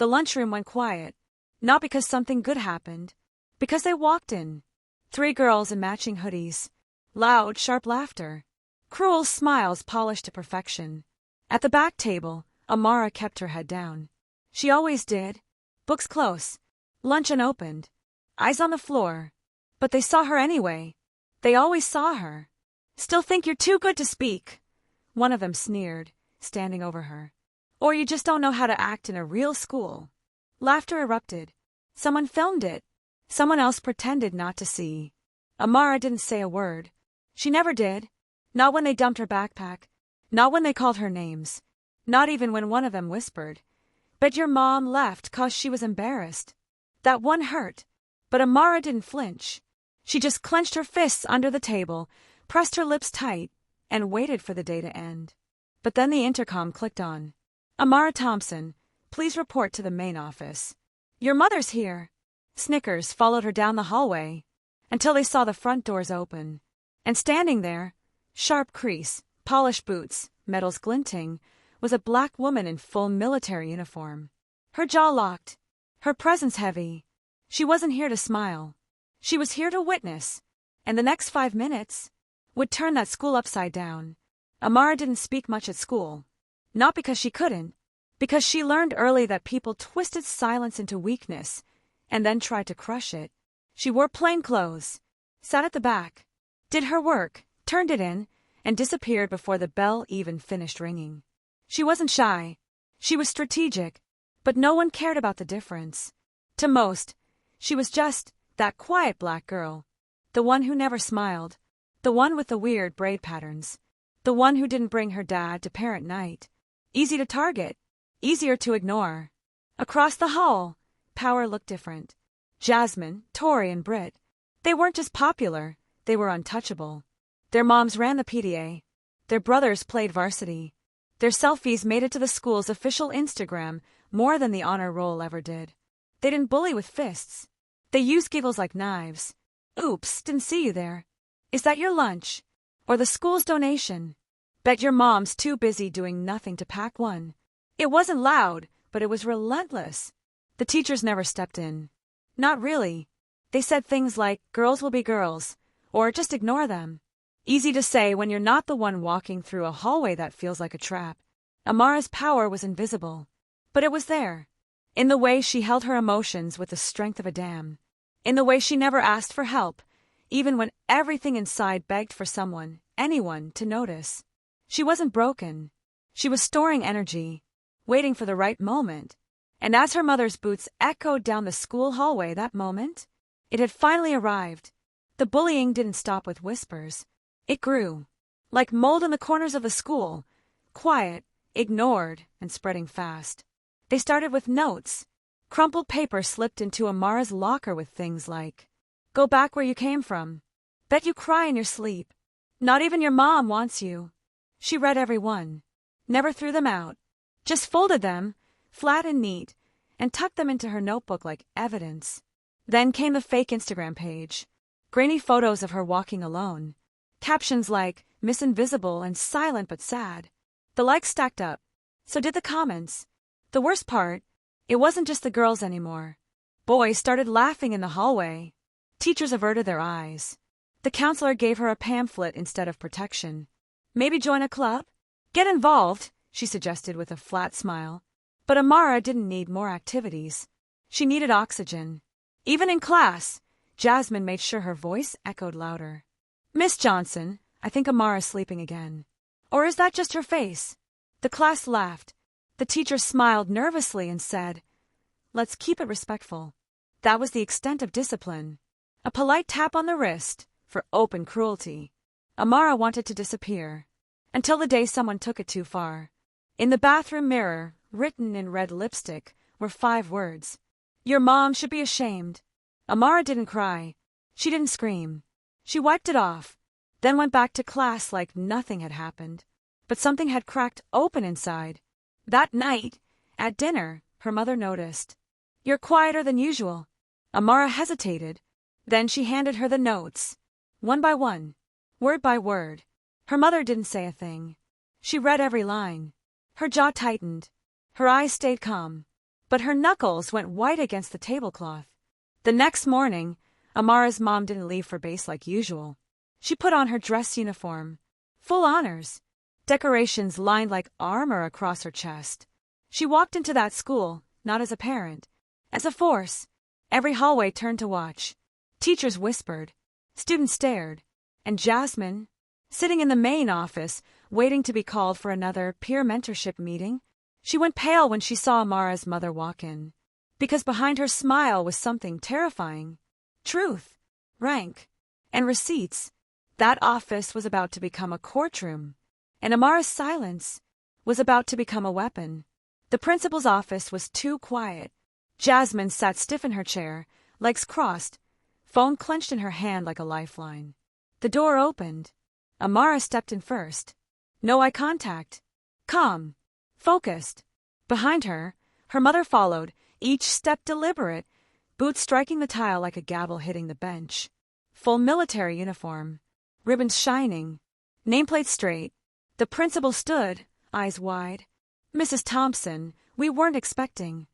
The lunchroom went quiet. Not because something good happened. Because they walked in. 3 girls in matching hoodies. Loud, sharp laughter. Cruel smiles polished to perfection. At the back table, Amara kept her head down. She always did. Books close. Lunch unopened. Eyes on the floor. But they saw her anyway. They always saw her. Still think you're too good to speak. One of them sneered, standing over her. Or you just don't know how to act in a real school. Laughter erupted. Someone filmed it. Someone else pretended not to see. Amara didn't say a word. She never did. Not when they dumped her backpack. Not when they called her names. Not even when one of them whispered, "Bet your mom left 'cause she was embarrassed." That one hurt. But Amara didn't flinch. She just clenched her fists under the table, pressed her lips tight, and waited for the day to end. But then the intercom clicked on. "Amara Thompson, please report to the main office." "Your mother's here." Snickers followed her down the hallway until they saw the front doors open. And standing there, sharp crease, polished boots, medals glinting, was a black woman in full military uniform. Her jaw locked, her presence heavy. She wasn't here to smile. She was here to witness, and the next 5 minutes would turn that school upside down. Amara didn't speak much at school. Not because she couldn't, because she learned early that people twisted silence into weakness and then tried to crush it. She wore plain clothes, sat at the back, did her work, turned it in, and disappeared before the bell even finished ringing. She wasn't shy. She was strategic, but no one cared about the difference. To most, she was just that quiet black girl, the one who never smiled, the one with the weird braid patterns, the one who didn't bring her dad to parent night. Easy to target, easier to ignore. Across the hall, power looked different. Jasmine, Tori, and Britt, they weren't just popular, they were untouchable. Their moms ran the PTA. Their brothers played varsity. Their selfies made it to the school's official Instagram more than the honor roll ever did. They didn't bully with fists. They used giggles like knives. "Oops, didn't see you there. Is that your lunch? Or the school's donation? Bet your mom's too busy doing nothing to pack one." It wasn't loud, but it was relentless. The teachers never stepped in. Not really. They said things like, "Girls will be girls," or "just ignore them." Easy to say when you're not the one walking through a hallway that feels like a trap. Amara's power was invisible, but it was there. In the way she held her emotions with the strength of a dam. In the way she never asked for help, even when everything inside begged for someone, anyone, to notice. She wasn't broken. She was storing energy, waiting for the right moment. And as her mother's boots echoed down the school hallway that moment, it had finally arrived. The bullying didn't stop with whispers. It grew. Like mold in the corners of the school, quiet, ignored, and spreading fast. They started with notes. Crumpled paper slipped into Amara's locker with things like, "Go back where you came from. Bet you cry in your sleep. Not even your mom wants you." She read every one. Never threw them out. Just folded them, flat and neat, and tucked them into her notebook like evidence. Then came the fake Instagram page. Grainy photos of her walking alone. Captions like, "Miss Invisible" and "Silent but sad." The likes stacked up. So did the comments. The worst part, it wasn't just the girls anymore. Boys started laughing in the hallway. Teachers averted their eyes. The counselor gave her a pamphlet instead of protection. "Maybe join a club? Get involved," she suggested with a flat smile. But Amara didn't need more activities. She needed oxygen. Even in class, Jasmine made sure her voice echoed louder. "Miss Johnson, I think Amara's sleeping again. Or is that just her face?" The class laughed. The teacher smiled nervously and said, "Let's keep it respectful." That was the extent of discipline. A polite tap on the wrist for open cruelty. Amara wanted to disappear. Until the day someone took it too far. In the bathroom mirror, written in red lipstick, were 5 words. "Your mom should be ashamed." Amara didn't cry. She didn't scream. She wiped it off, then went back to class like nothing had happened. But something had cracked open inside. That night, at dinner, her mother noticed. "You're quieter than usual." Amara hesitated. Then she handed her the notes. One by one, word by word. Her mother didn't say a thing. She read every line. Her jaw tightened. Her eyes stayed calm. but her knuckles went white against the tablecloth. The next morning, Amara's mom didn't leave for base like usual. She put on her dress uniform. Full honors. Decorations lined like armor across her chest. She walked into that school, not as a parent, as a force. Every hallway turned to watch. Teachers whispered. Students stared. And Jasmine, sitting in the main office, waiting to be called for another peer mentorship meeting, she went pale when she saw Amara's mother walk in. Because behind her smile was something terrifying. Truth, rank, and receipts. That office was about to become a courtroom, and Amara's silence was about to become a weapon. The principal's office was too quiet. Jasmine sat stiff in her chair, legs crossed, phone clenched in her hand like a lifeline. The door opened. Amara stepped in first. No eye contact. Calm. Focused. Behind her, her mother followed, each step deliberate, boots striking the tile like a gavel hitting the bench. Full military uniform. Ribbons shining. Nameplate straight. The principal stood, eyes wide. Mrs. Thompson, we weren't expecting.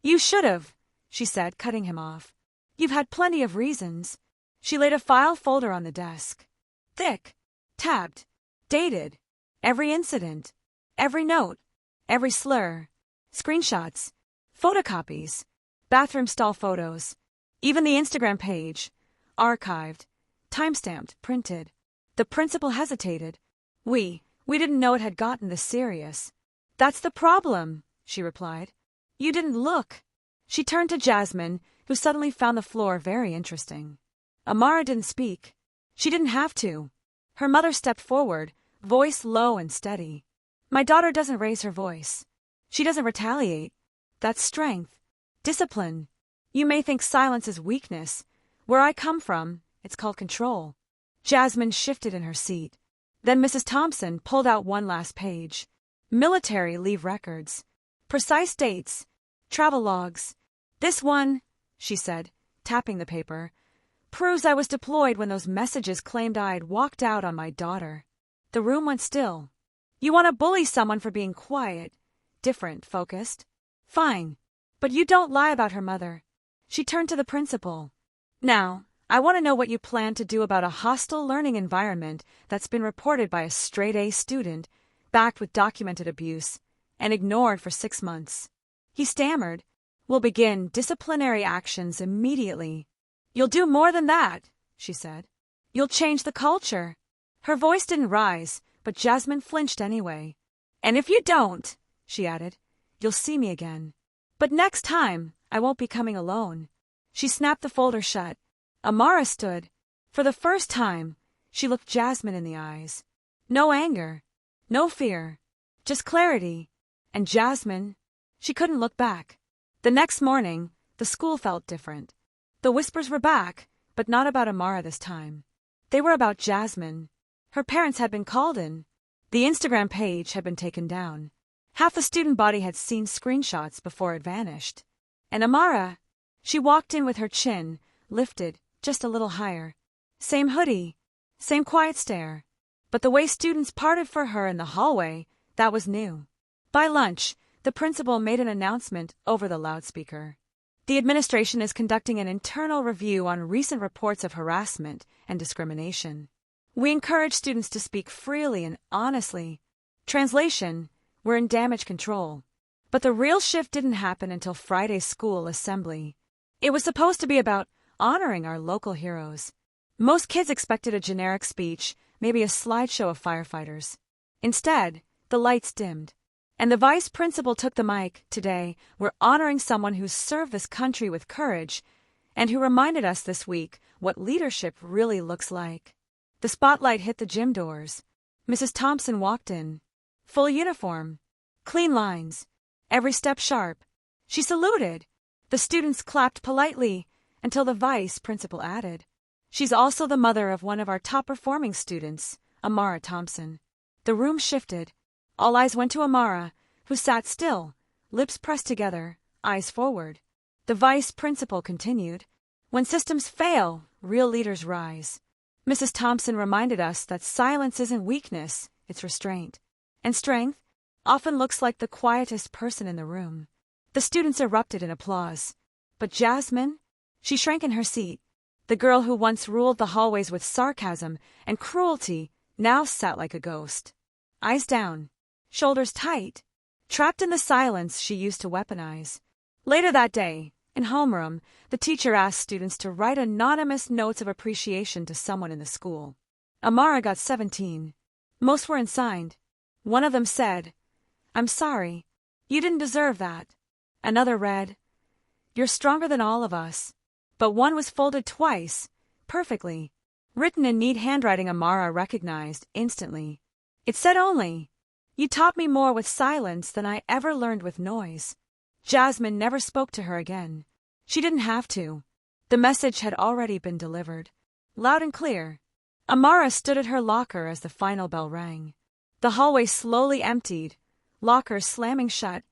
You should've, she said, cutting him off. You've had plenty of reasons. She laid a file folder on the desk. Thick. Tabbed. Dated. Every incident. Every note. Every slur. Screenshots. Photocopies. Bathroom stall photos. Even the Instagram page. Archived. Timestamped. Printed. The principal hesitated. We didn't know it had gotten this serious. That's the problem, she replied. You didn't look. She turned to Jasmine, who suddenly found the floor very interesting. Amara didn't speak. She didn't have to. Her mother stepped forward, voice low and steady. My daughter doesn't raise her voice. She doesn't retaliate. That's strength. Discipline. You may think silence is weakness. Where I come from, it's called control. Jasmine shifted in her seat. Then Mrs. Thompson pulled out one last page. Military leave records. Precise dates. Travel logs. This one, she said, tapping the paper, proves I was deployed when those messages claimed I'd walked out on my daughter. The room went still. You want to bully someone for being quiet, different, focused? Fine. But you don't lie about her mother. She turned to the principal. Now, I want to know what you plan to do about a hostile learning environment that's been reported by a straight-A student, backed with documented abuse, and ignored for 6 months. He stammered. We'll begin disciplinary actions immediately. You'll do more than that, she said. You'll change the culture. Her voice didn't rise, but Jasmine flinched anyway. And if you don't, she added, you'll see me again. But next time, I won't be coming alone. She snapped the folder shut. Amara stood. For the first time, she looked Jasmine in the eyes. No anger. No fear. Just clarity. And Jasmine, she couldn't look back. The next morning, the school felt different. The whispers were back, but not about Amara this time. They were about Jasmine. Her parents had been called in. The Instagram page had been taken down. Half the student body had seen screenshots before it vanished. And Amara, she walked in with her chin lifted just a little higher. Same hoodie, same quiet stare. But the way students parted for her in the hallway, that was new. By lunch, the principal made an announcement over the loudspeaker. The administration is conducting an internal review on recent reports of harassment and discrimination. We encourage students to speak freely and honestly. Translation, we're in damage control. But the real shift didn't happen until Friday's school assembly. It was supposed to be about honoring our local heroes. Most kids expected a generic speech, maybe a slideshow of firefighters. Instead, the lights dimmed. And the vice principal took the mic. Today, we're honoring someone who's served this country with courage and who reminded us this week what leadership really looks like. The spotlight hit the gym doors. Mrs. Thompson walked in. Full uniform. Clean lines. Every step sharp. She saluted. The students clapped politely until the vice principal added, "She's also the mother of one of our top-performing students, Amara Thompson." The room shifted. All eyes went to Amara, who sat still, lips pressed together, eyes forward. The vice principal continued, "When systems fail, real leaders rise." Mrs. Thompson reminded us that silence isn't weakness, it's restraint. And strength often looks like the quietest person in the room. The students erupted in applause. But Jasmine? She shrank in her seat. The girl who once ruled the hallways with sarcasm and cruelty now sat like a ghost. Eyes down, shoulders tight, trapped in the silence she used to weaponize. Later that day, in homeroom, the teacher asked students to write anonymous notes of appreciation to someone in the school. Amara got 17. Most were unsigned. One of them said, "I'm sorry. You didn't deserve that." Another read, "You're stronger than all of us." But one was folded twice, perfectly, written in neat handwriting Amara recognized instantly. It said only, "You taught me more with silence than I ever learned with noise." Jasmine never spoke to her again. She didn't have to. The message had already been delivered. Loud and clear. Amara stood at her locker as the final bell rang. The hallway slowly emptied, lockers slamming shut,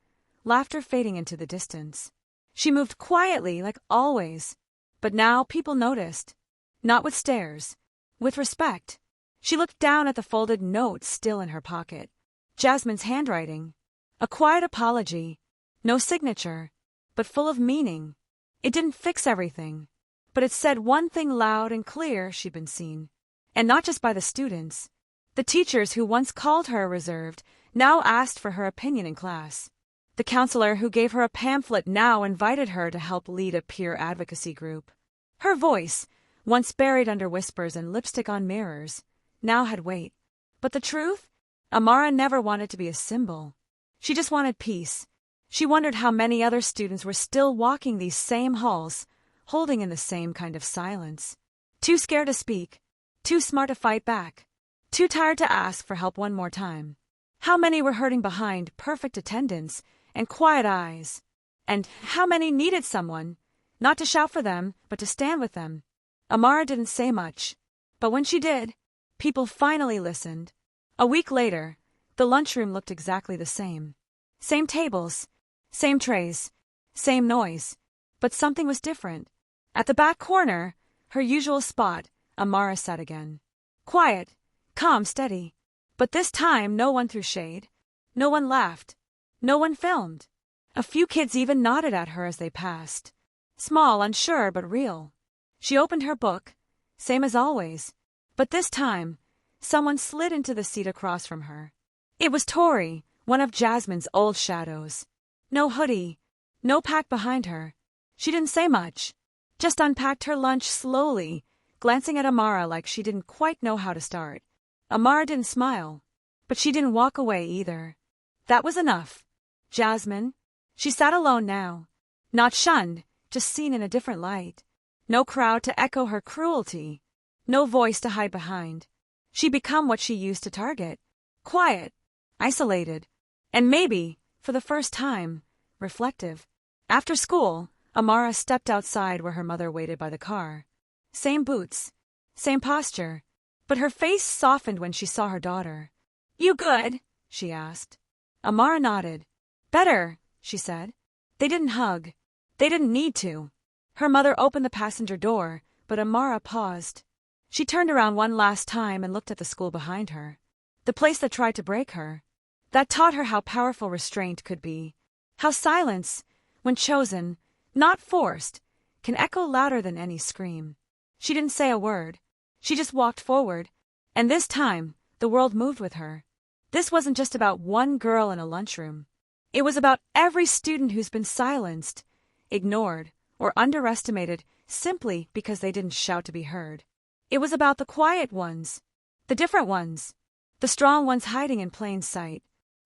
laughter fading into the distance. She moved quietly, like always. But now people noticed. Not with stares. With respect. She looked down at the folded note still in her pocket. Jasmine's handwriting. A quiet apology. No signature, but full of meaning. It didn't fix everything, but it said one thing loud and clear: she'd been seen. And not just by the students. The teachers who once called her reserved now asked for her opinion in class. The counselor who gave her a pamphlet now invited her to help lead a peer advocacy group. Her voice, once buried under whispers and lipstick on mirrors, now had weight. But the truth? Amara never wanted to be a symbol. She just wanted peace. She wondered how many other students were still walking these same halls, holding in the same kind of silence. Too scared to speak, too smart to fight back, too tired to ask for help one more time. How many were hurting behind perfect attendance and quiet eyes? And how many needed someone, not to shout for them, but to stand with them? Amara didn't say much, but when she did, people finally listened. A week later, the lunchroom looked exactly the same. Same tables, same trays, same noise, but something was different. At the back corner, her usual spot, Amara sat again. Quiet, calm, steady. But this time no one threw shade. No one laughed. No one filmed. A few kids even nodded at her as they passed. Small, unsure, but real. She opened her book, same as always. But this time, someone slid into the seat across from her. It was Tori, one of Jasmine's old shadows. No hoodie, no pack behind her. She didn't say much, just unpacked her lunch slowly, glancing at Amara like she didn't quite know how to start. Amara didn't smile, but she didn't walk away either. That was enough. Jasmine. She sat alone now, not shunned, just seen in a different light. No crowd to echo her cruelty, no voice to hide behind. She'd become what she used to target. Quiet, isolated, and maybe, for the first time, reflective. After school, Amara stepped outside where her mother waited by the car. Same boots, same posture, but her face softened when she saw her daughter. "You good?" she asked. Amara nodded. "Better," she said. They didn't hug. They didn't need to. Her mother opened the passenger door, but Amara paused. She turned around one last time and looked at the school behind her. The place that tried to break her. That taught her how powerful restraint could be. How silence, when chosen, not forced, can echo louder than any scream. She didn't say a word. She just walked forward. And this time, the world moved with her. This wasn't just about one girl in a lunchroom. It was about every student who's been silenced, ignored, or underestimated simply because they didn't shout to be heard. It was about the quiet ones, the different ones, the strong ones hiding in plain sight,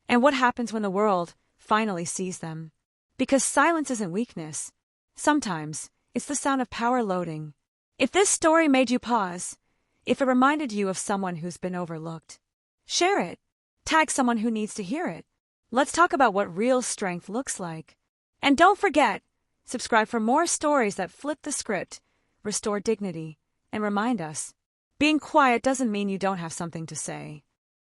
and what happens when the world finally sees them. Because silence isn't weakness. Sometimes, it's the sound of power loading. If this story made you pause, if it reminded you of someone who's been overlooked, share it. Tag someone who needs to hear it. Let's talk about what real strength looks like. And don't forget, subscribe for more stories that flip the script, restore dignity, and remind us, being quiet doesn't mean you don't have something to say.